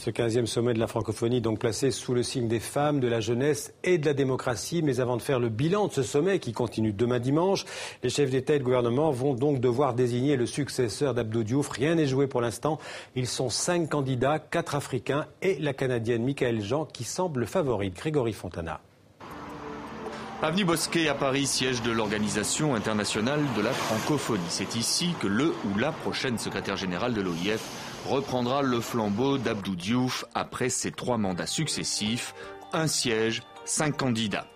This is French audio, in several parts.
Ce 15e sommet de la francophonie, donc placé sous le signe des femmes, de la jeunesse et de la démocratie. Mais avant de faire le bilan de ce sommet qui continue demain dimanche, les chefs d'État et de gouvernement vont donc devoir désigner le successeur d'Abdou Diouf. Rien n'est joué pour l'instant. Ils sont 5 candidats, 4 Africains et la Canadienne Michaëlle Jean qui semble favorite. Grégory Fontana. Avenue Bosquet à Paris, siège de l'Organisation internationale de la francophonie. C'est ici que le ou la prochaine secrétaire générale de l'OIF reprendra le flambeau d'Abdou Diouf après ses 3 mandats successifs. Un siège, 5 candidats.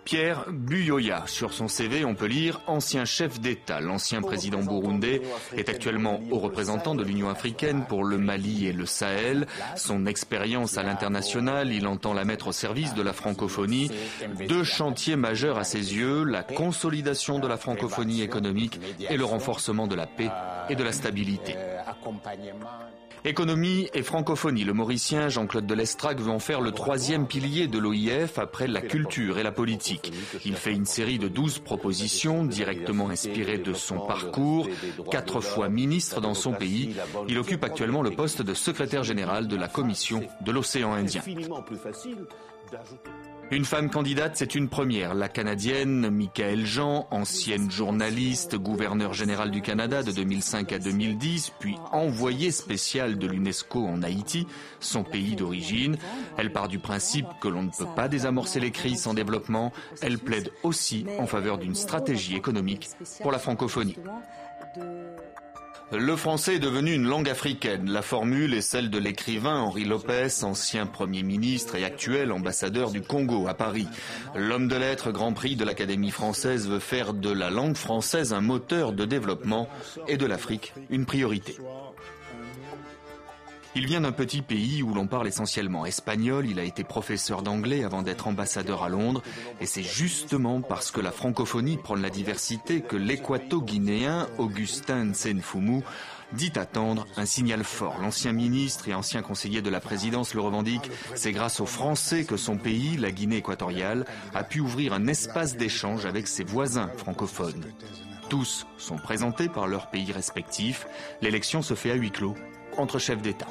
Pierre Buyoya. Sur son CV, on peut lire « Ancien chef d'État ». L'ancien président burundais est actuellement haut représentant de l'Union africaine pour le Mali et le Sahel. Son expérience à l'international, il entend la mettre au service de la francophonie. 2 chantiers majeurs à ses yeux, la consolidation de la francophonie économique et le renforcement de la paix et de la stabilité. Économie et francophonie. Le Mauricien Jean-Claude Delestrac veut en faire le 3e pilier de l'OIF après la culture et la politique. Il fait une série de 12 propositions directement inspirées de son parcours. 4 fois ministre dans son pays, il occupe actuellement le poste de secrétaire général de la Commission de l'océan Indien. Une femme candidate, c'est une première. La Canadienne Michaëlle Jean, ancienne journaliste, gouverneure générale du Canada de 2005 à 2010, puis envoyée spéciale de l'UNESCO en Haïti, son pays d'origine. Elle part du principe que l'on ne peut pas désamorcer les crises sans développement. Elle plaide aussi en faveur d'une stratégie économique pour la francophonie. Le français est devenu une langue africaine. La formule est celle de l'écrivain Henri Lopez, ancien Premier ministre et actuel ambassadeur du Congo à Paris. L'homme de lettres Grand Prix de l'Académie française veut faire de la langue française un moteur de développement et de l'Afrique une priorité. Il vient d'un petit pays où l'on parle essentiellement espagnol. Il a été professeur d'anglais avant d'être ambassadeur à Londres. Et c'est justement parce que la francophonie prône la diversité que l'équato-guinéen Augustin Nsenfumu dit attendre un signal fort. L'ancien ministre et ancien conseiller de la présidence le revendique. C'est grâce aux Français que son pays, la Guinée équatoriale, a pu ouvrir un espace d'échange avec ses voisins francophones. Tous sont présentés par leurs pays respectifs. L'élection se fait à huis clos entre chefs d'État.